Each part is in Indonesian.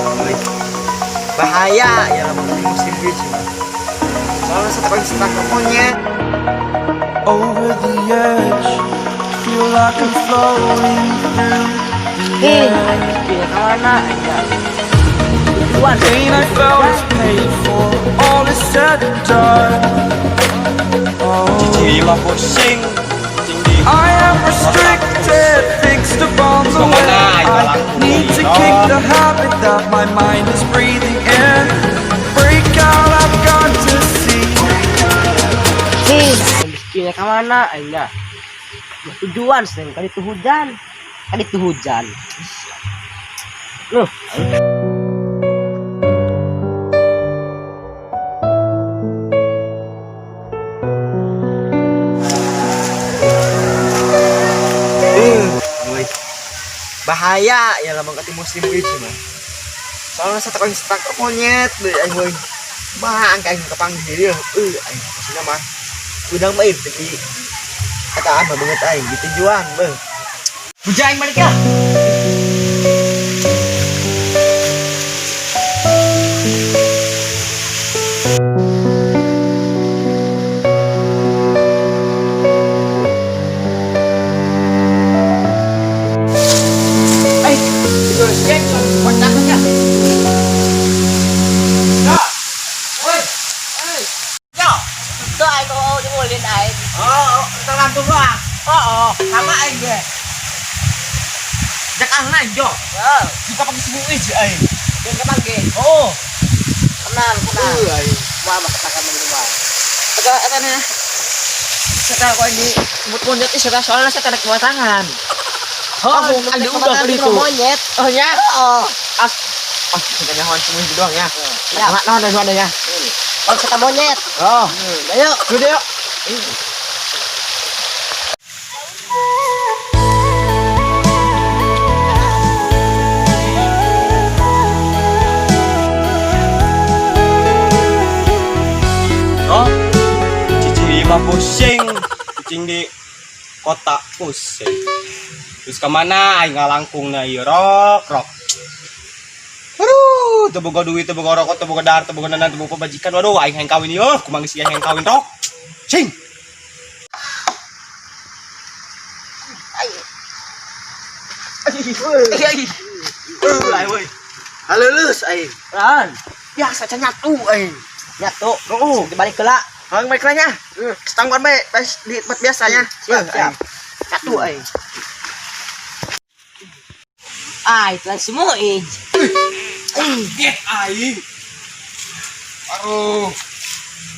Woi, bahaya ya lamun di musim biji mah. Soalnya setelah setak monyet. Over the edge, feel like I'm floating through the air. Kemana aja? Tuan, Pain I felt is paid for, all is said and done. Oh, Cici mah pusing tinggi. I am restricted, fixed upon the way. I need to kick the habit that my mind is breathing in. Break out, I've got to see. Kemana kemana aja? Tujuan sering kali itu hujan, Loh, Woi, bahaya ya lamun di musim biji mah. Soalnya setak monyet deui aing woi. Mah angka aing kepanggil ya. Aing maksudnya mah udang mah tapi kataan mah banget aing di tujuan beuh. Bujang aing balik ya. itu ai kau dimulin ai. Oh, tergantung doang. Oh, Sama aing ge. Jak angna jo. oh, Jika pakai semua iji aing. yang kepanggil. Oh, Kenal. aing. Wah, mah katakan rumah. Agak etana. Saya kau ini sebut monyet ini saya soalnya saya tarik bawa tangan. Oh, ada udah beli itu. Monyet. Oh ya? Oh, Kita nyawan cuma itu doang ya. ya. Nah, ada ya. Kalau kata monyet. Oh, Ayo. udah yuk. Oh, Cici mah pusing kucing di kota pusing. Terus kemana aing ngalangkung na ieu rok. Aduh, teu boga duit, teu boga rokok, teu boga dar, teu boga nanan, teu boga pajikan. Waduh, aing hayang kawin ieu, kumaha geus hayang kawin rok. Cing. Lai woi. Halo lulus aing. Ran, Biasa can nyatu aing. nyatu. Oh, Dibalik ke lah. hang baik lah nya. Setangguan bae pas di tempat biasanya. Siap. Nyatu aing. Itu lang semua Get aing. Aduh,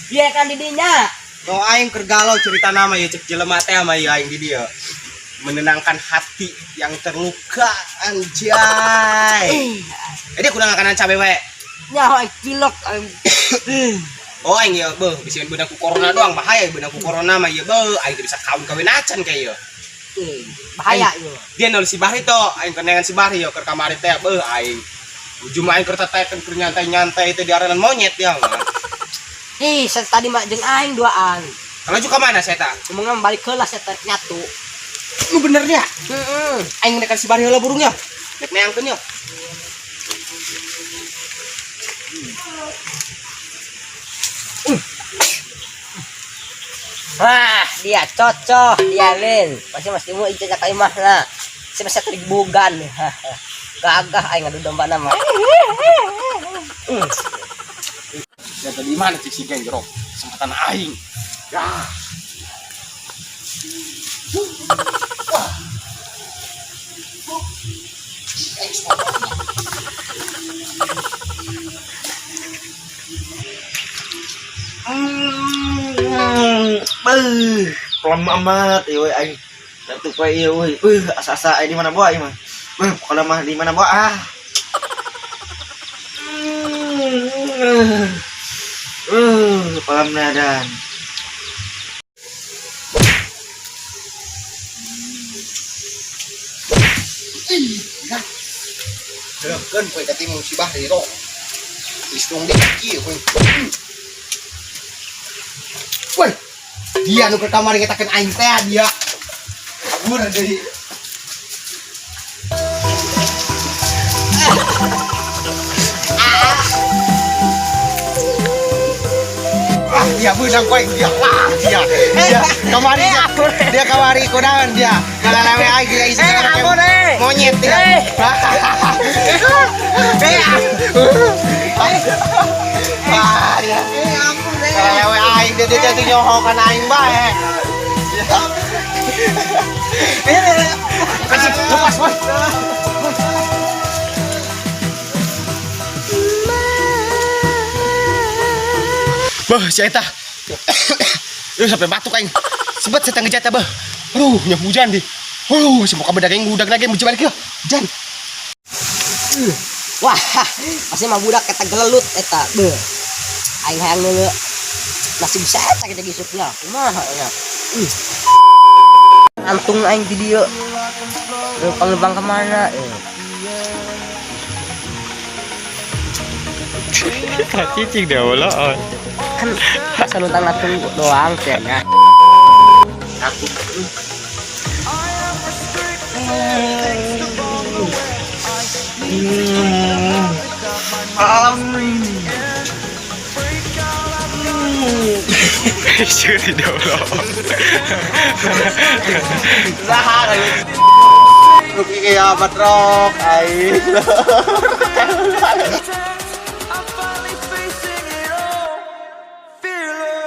Dia kan didinya. no aing keur galau cerita nama ya cek jelema teh mah ya aing di dia. Menenangkan hati yang terluka anjay. Jadi aku udah ngakanan cabe we. Nyawa cilok. Oh aing ya beuh bisi beunang ku corona doang bahaya beunang ku corona mah ya beuh aing teu bisa kawin acan kayak ya. Bahaya itu. Dia nol si Bahri to aing kenangan si Bahri yo keur kamari teh beuh aing. Ujung aing keur teteken keur nyantai-nyantai teh di arenan monyet ya. Saya tadi mak jeung aing duaan. Kalau juga mana saya tak? Ngomong balik ke lah saya nyatu. Lu bener ya? Heeh. Aing ngedekan si Bahri heula burung ya. Nek neangkeun ya. Wah, dia cocok, dia Lin. Masih mau itu cak imah na. Si masih teribugan. Gagah aing ngadu domba nama. Ya tadi mana cik si geng jero? Kesempatan aing. Ya. Pelan amat ya woi aing. Datu poe ieu woi. Asa-asa di mana bawa ieu mah. Kalau mah di mana bawa ah. Pelan nadan. Kan poe tadi musibah di ro. Istung di kieu poe. Woi, dia nu ke kamar ngetakeun aing teh dia. Kabur deui. dia budang kowe dia lah dia. Dia kamari kudahan dia. Ngalawe ai gila isi monyet dia. Ah, ya. Ngalawe ai dia nyoho kana aing bae. Kasih lepas, Boy. Bah, si Eta. Yuk sampai batuk aing. Sebet saya tangga jatah, bah. Aduh, nya hujan di. Aduh, semua kabar daging budak lagi mau balik ya. Hujan. Wah, pasti mah budak eta gelelut eta. Beuh. Aing hayang neuleu. Nasi bisa eta kita gisupna. Kumaha nya? Antung aing di dieu. Lempang-lempang kemana? Cicing dah wala. Kan sanutan latung doang cenah. Aku Suri dolo. Lah, Ruki kayak batrok, aing.